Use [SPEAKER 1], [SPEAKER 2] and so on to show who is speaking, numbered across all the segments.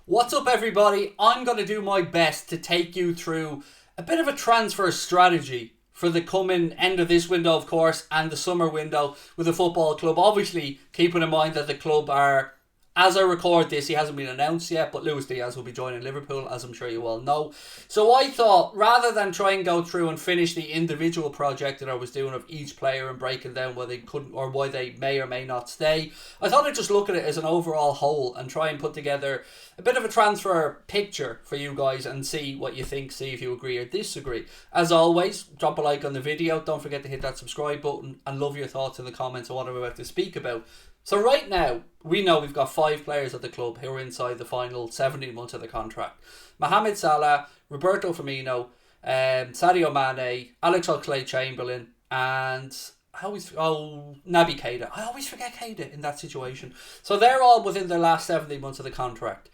[SPEAKER 1] What's up, everybody? I'm going to do my best to take you through a bit of a transfer strategy for the coming end of this window, of course, and the summer window with the football club. Obviously, keeping in mind that the club are, as I record this, he hasn't been announced yet, but Luis Diaz will be joining Liverpool, as I'm sure you all know. So I thought, rather than try and go through and finish the individual project that I was doing of each player and breaking down why they couldn't or why they may or may not stay, I thought I'd just look at it as an overall whole and try and put together a bit of a transfer picture for you guys and see what you think, see if you agree or disagree. As always, drop a like on the video, don't forget to hit that subscribe button, and love your thoughts in the comments on what I'm about to speak about. So right now, we know we've got 5 players at the club who are inside the final 17 months of the contract. Mohamed Salah, Roberto Firmino, Sadio Mane, Alex Oxlade-Chamberlain, and Naby Keita. I always forget Keita in that situation. So they're all within the last 17 months of the contract.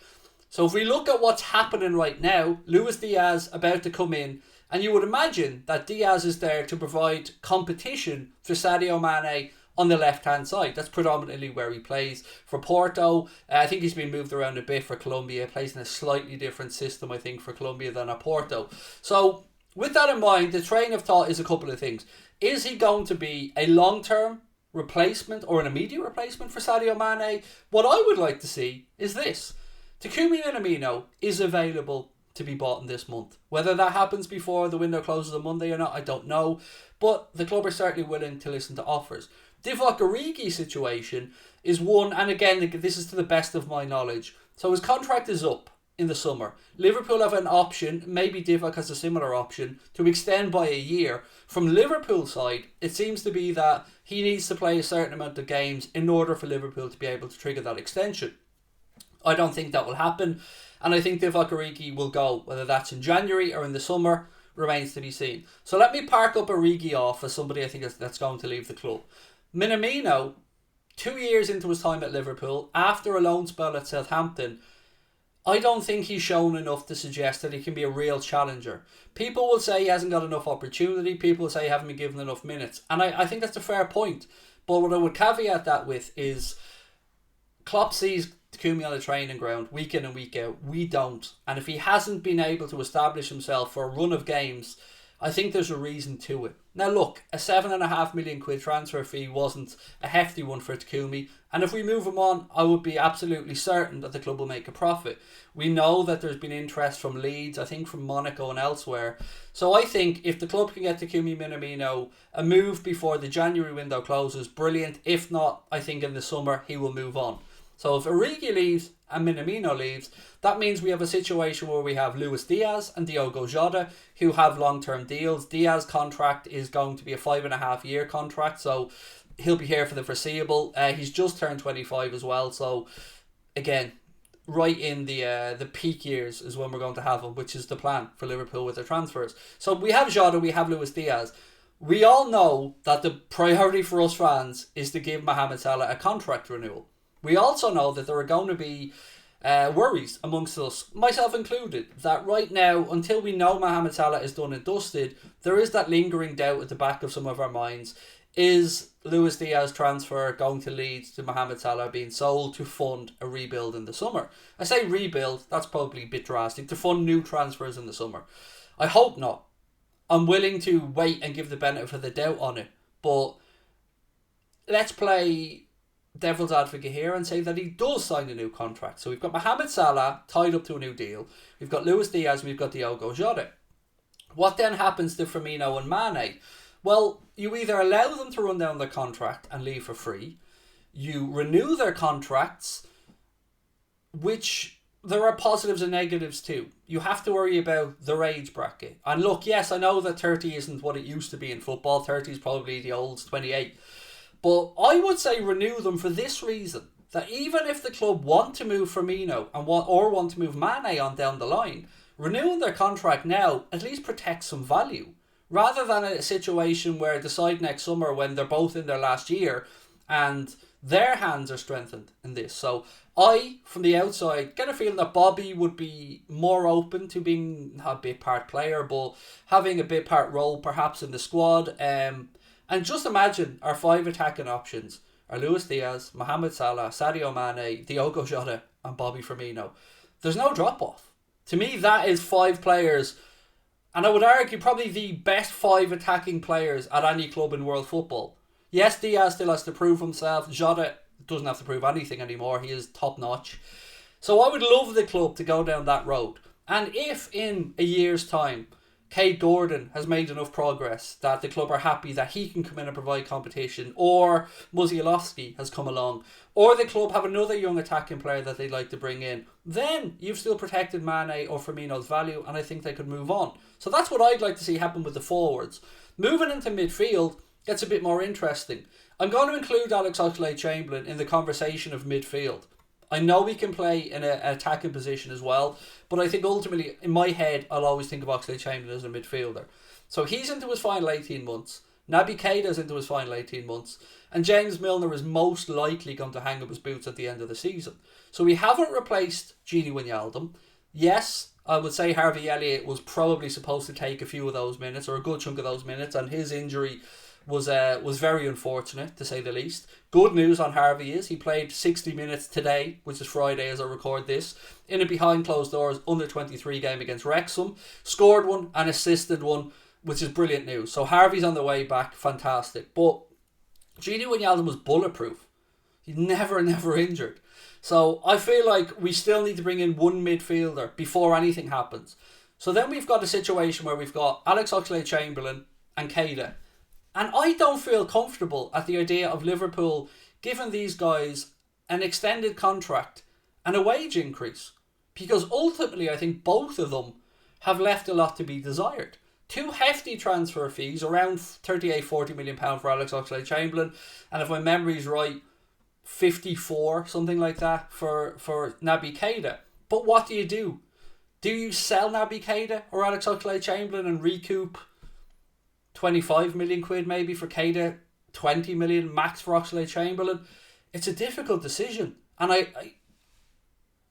[SPEAKER 1] So if we look at what's happening right now, Luis Diaz about to come in, and you would imagine that Diaz is there to provide competition for Sadio Mane on the left-hand side. That's predominantly where he plays. For Porto, I think he's been moved around a bit for Colombia. Plays in a slightly different system, I think, for Colombia than at Porto. So, with that in mind, the train of thought is a couple of things. Is he going to be a long-term replacement or an immediate replacement for Sadio Mane? What I would like to see is this. Takumi Minamino is available to be bought in this month. Whether that happens before the window closes on Monday or not, I don't know. But the club are certainly willing to listen to offers. Divock Origi's situation is one, and again, this is to the best of my knowledge. So his contract is up in the summer. Liverpool have an option, maybe Divock has a similar option, to extend by a year. From Liverpool's side, it seems to be that he needs to play a certain amount of games in order for Liverpool to be able to trigger that extension. I don't think that will happen, and I think Divock Origi will go, whether that's in January or in the summer, remains to be seen. So let me park up Origi off as somebody I think that's going to leave the club. Minamino, 2 years into his time at Liverpool, after a loan spell at Southampton, I don't think he's shown enough to suggest that he can be a real challenger. People will say he hasn't got enough opportunity, people will say he hasn't been given enough minutes, and I think that's a fair point. But what I would caveat that with is Klopp sees Takumi on the training ground week in and week out. We don't. And if he hasn't been able to establish himself for a run of games, I think there's a reason to it. Now look, a £7.5 million transfer fee wasn't a hefty one for Takumi, and if we move him on, I would be absolutely certain that the club will make a profit. We know that there's been interest from Leeds, I think from Monaco and elsewhere. So I think if the club can get Takumi Minamino a move before the January window closes, brilliant. If not, I think in the summer he will move on. So if Origi leaves and Minamino leaves, that means we have a situation where we have Luis Diaz and Diogo Jota who have long-term deals. Diaz's contract is going to be a 5.5-year contract, so he'll be here for the foreseeable. He's just turned 25 as well, so again, right in the peak years is when we're going to have him, which is the plan for Liverpool with their transfers. So we have Jota, we have Luis Diaz. We all know that the priority for us fans is to give Mohamed Salah a contract renewal. We also know that there are going to be worries amongst us, myself included, that right now, until we know Mohamed Salah is done and dusted, there is that lingering doubt at the back of some of our minds. Is Luis Diaz transfer going to lead to Mohamed Salah being sold to fund a rebuild in the summer? I say rebuild, that's probably a bit drastic, to fund new transfers in the summer. I hope not. I'm willing to wait and give the benefit of the doubt on it, but let's play devil's advocate here and say that he does sign a new contract. So we've got Mohamed Salah tied up to a new deal. We've got Luis Diaz and we've got Diogo Jota. What then happens to Firmino and Mane? Well, you either allow them to run down their contract and leave for free. You renew their contracts, which there are positives and negatives too. You have to worry about their age bracket. And look, yes, I know that 30 isn't what it used to be in football. 30 is probably the old 28. But I would say renew them for this reason, that even if the club want to move Firmino and want to move Mane on down the line, renewing their contract now at least protects some value, rather than a situation where decide next summer when they're both in their last year and their hands are strengthened in this. So I, from the outside, get a feeling that Bobby would be more open to being not a bit part player, but having a bit part role perhaps in the squad. And just imagine our 5 attacking options are Luis Diaz, Mohamed Salah, Sadio Mane, Diogo Jota and Bobby Firmino. there's no drop-off. To me, that is 5 players, and I would argue probably the best 5 attacking players at any club in world football. Yes, Diaz still has to prove himself. Jota doesn't have to prove anything anymore. He is top-notch. So I would love the club to go down that road. And if in a year's time, Kate Gordon has made enough progress that the club are happy that he can come in and provide competition, or Musialowski has come along, or the club have another young attacking player that they'd like to bring in, then you've still protected Mane or Firmino's value, and I think they could move on. So that's what I'd like to see happen with the forwards. Moving into midfield gets a bit more interesting. I'm going to include Alex Oxlade-Chamberlain in the conversation of midfield. I know he can play in an attacking position as well, but I think ultimately, in my head, I'll always think of Oxlade-Chamberlain as a midfielder. So he's into his final 18 months. Naby Keita's into his final 18 months. And James Milner is most likely going to hang up his boots at the end of the season. So we haven't replaced Gini Wijnaldum. Yes, I would say Harvey Elliott was probably supposed to take a few of those minutes, or a good chunk of those minutes, and his injury was very unfortunate, to say the least. Good news on Harvey is he played 60 minutes today, which is Friday as I record this, in a behind closed doors under-23 game against Wrexham. Scored one and assisted one, which is brilliant news. So Harvey's on the way back, fantastic. But Gini Wijnaldum was bulletproof. He's never injured. So I feel like we still need to bring in one midfielder before anything happens. So then we've got a situation where we've got Alex Oxlade-Chamberlain and Keita. And I don't feel comfortable at the idea of Liverpool giving these guys an extended contract and a wage increase. Because ultimately, I think both of them have left a lot to be desired. 2 hefty transfer fees, around £38-40 million for Alex Oxlade-Chamberlain. And if my memory's right, 54, something like that, for Naby Keita. But what do? Do you sell Naby Keita or Alex Oxlade-Chamberlain and recoup 25 million quid maybe for Keita, 20 million max for Oxlade-Chamberlain? It's a difficult decision. And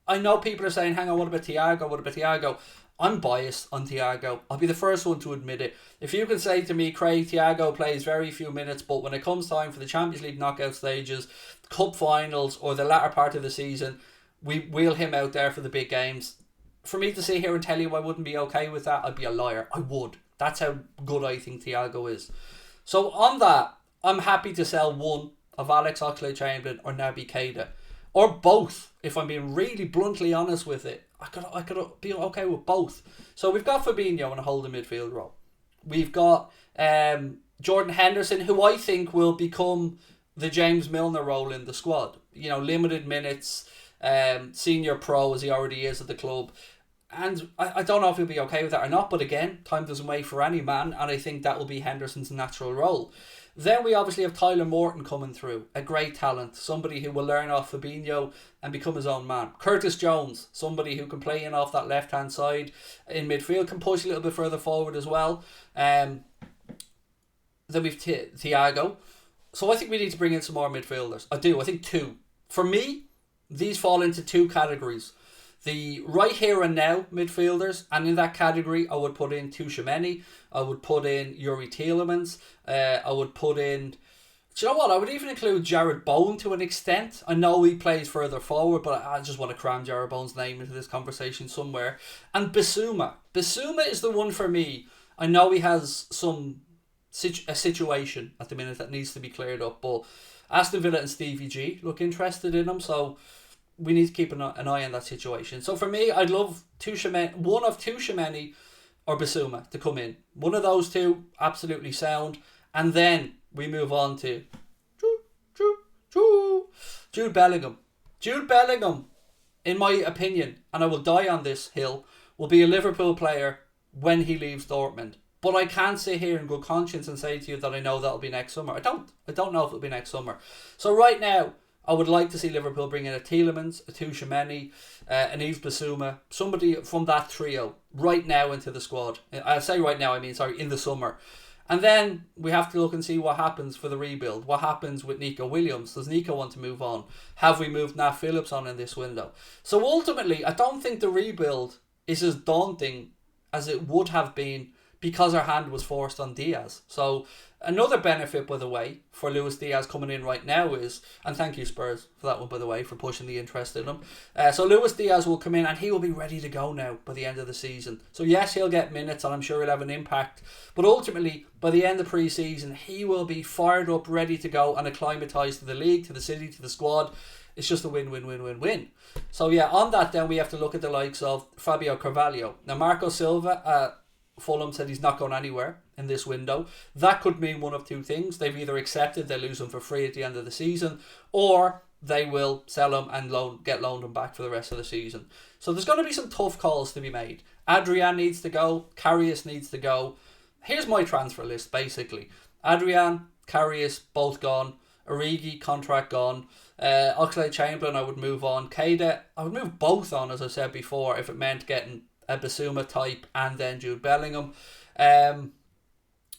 [SPEAKER 1] I know people are saying, hang on, what about Thiago? I'm biased on Thiago. I'll be the first one to admit it. If you can say to me, Craig, Thiago plays very few minutes, but when it comes time for the Champions League knockout stages, cup finals, or the latter part of the season, we wheel him out there for the big games. For me to sit here and tell you I wouldn't be okay with that, I'd be a liar. I would. That's how good I think Thiago is. So on that, I'm happy to sell one of Alex Oxlade-Chamberlain or Naby Keita. Or both, if I'm being really bluntly honest with it. I could be okay with both. So we've got Fabinho in a holding midfield role. We've got Jordan Henderson, who I think will become the James Milner role in the squad. You know, limited minutes, senior pro as he already is at the club. And I don't know if he'll be okay with that or not, but again, time doesn't wait for any man, and I think that will be Henderson's natural role. Then we obviously have Tyler Morton coming through, a great talent, somebody who will learn off Fabinho and become his own man. Curtis Jones, somebody who can play in off that left-hand side in midfield, can push a little bit further forward as well. Then we've Thiago. So I think we need to bring in some more midfielders. I think 2. For me, these fall into 2 categories. The right here and now midfielders, and in that category I would put in Tchouaméni, I would put in Yuri Tielemans, I would put in, do you know what, I would even include Jared Bowen to an extent. I know he plays further forward, but I just want to cram Jared Bowen's name into this conversation somewhere. And Bissouma is the one for me. I know he has a situation at the minute that needs to be cleared up, but Aston Villa and Stevie G look interested in him, so we need to keep an eye on that situation. So for me, I'd love one of Tchouaméni or Bissouma to come in. One of those two, absolutely sound. And then we move on to Jude Bellingham. Jude Bellingham, in my opinion, and I will die on this hill, will be a Liverpool player when he leaves Dortmund. But I can't sit here in good conscience and say to you that I know that'll be next summer. I don't know if it'll be next summer. So right now, I would like to see Liverpool bring in a Tielemans, a Tchouaméni, an Yves Bissouma, somebody from that trio right now into the squad. I say right now, in the summer. And then we have to look and see what happens for the rebuild. What happens with Nico Williams? Does Nico want to move on? Have we moved Nat Phillips on in this window? So ultimately, I don't think the rebuild is as daunting as it would have been because our hand was forced on Diaz. So another benefit, by the way, for Luis Diaz coming in right now is, and thank you Spurs for that one, by the way, for pushing the interest in him. So Luis Diaz will come in and he will be ready to go now by the end of the season. So yes, he'll get minutes and I'm sure he'll have an impact. But ultimately, by the end of pre-season, he will be fired up, ready to go and acclimatised to the league, to the city, to the squad. It's just a win. So yeah, on that then we have to look at the likes of Fabio Carvalho. Now Marco Silva, Fulham said he's not going anywhere in this window. That could mean one of two things. They've either accepted they lose him for free at the end of the season, or they will sell him and get loaned him back for the rest of the season. So there's going to be some tough calls to be made. Adrian needs to go. Karius needs to go. Here's my transfer list, basically. Adrian, Karius, both gone. Origi, contract gone. Oxlade-Chamberlain, I would move on. Keita, I would move both on, as I said before, if it meant getting a Basuma type and then Jude Bellingham.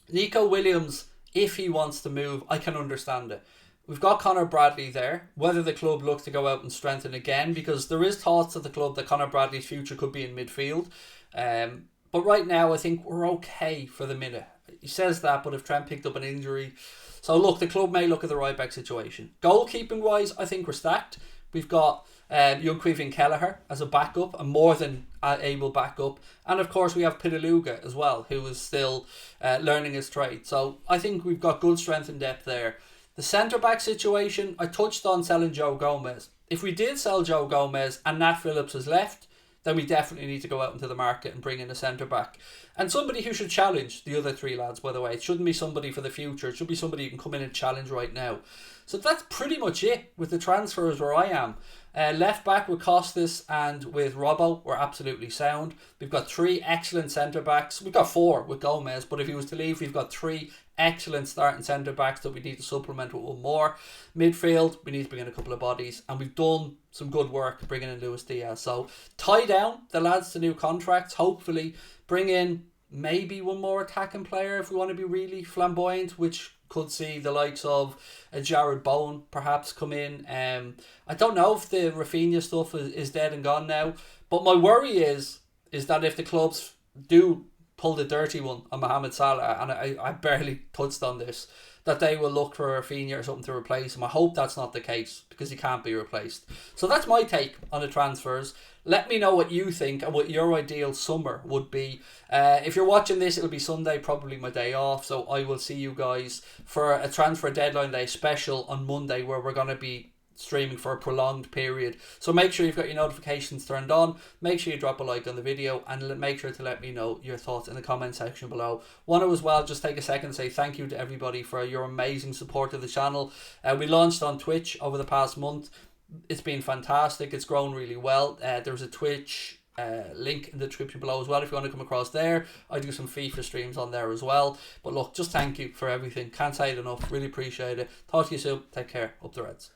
[SPEAKER 1] Nico Williams, if he wants to move, I can understand it. We've got Connor Bradley there. Whether the club looks to go out and strengthen again, because there is thoughts at the club that Connor Bradley's future could be in midfield. But right now, I think we're okay for the minute. He says that, but if Trent picked up an injury... So look, the club may look at the right back situation. Goalkeeping wise, I think we're stacked. We've got young Queven Kelleher as a backup, a more than able backup. And of course we have Pitaluga as well, who is still learning his trade. So I think we've got good strength and depth there. The centre-back situation, I touched on selling Joe Gomez. If we did sell Joe Gomez and Nat Phillips is left, then we definitely need to go out into the market and bring in a centre-back. And somebody who should challenge the other three lads, by the way. It shouldn't be somebody for the future. It should be somebody who can come in and challenge right now. So that's pretty much it with the transfers where I am. Left back with Costas and with Robbo, we're absolutely sound. We've got 3 excellent centre-backs. We've got 4 with Gomez, but if he was to leave, we've got 3 excellent starting centre-backs that we need to supplement with one more. Midfield, we need to bring in a couple of bodies, and we've done some good work bringing in Luis Diaz. So tie down the lads to new contracts, hopefully bring in maybe one more attacking player if we want to be really flamboyant, which could see the likes of a Jared Bowen perhaps come in. I don't know if the Rafinha stuff is dead and gone now, but my worry is that if the clubs do pull the dirty one on Mohamed Salah, and I barely touched on this, that they will look for Rafinha or something to replace him. I hope that's not the case, because he can't be replaced. So that's my take on the transfers. Let me know what you think and what your ideal summer would be. If you're watching this, it'll be Sunday, probably my day off. So I will see you guys for a transfer deadline day special on Monday, where we're going to be streaming for a prolonged period. So make sure you've got your notifications turned on. Make sure you drop a like on the video, and make sure to let me know your thoughts in the comment section below. Want to as well just take a second to say thank you to everybody for your amazing support of the channel. We launched on Twitch over the past month. It's been fantastic. It's grown really well. There's a Twitch link in the description below as well if you want to come across there. I do some FIFA streams on there as well. But look, just thank you for everything. Can't say it enough. Really appreciate it. Talk to you soon. Take care. Up the Reds.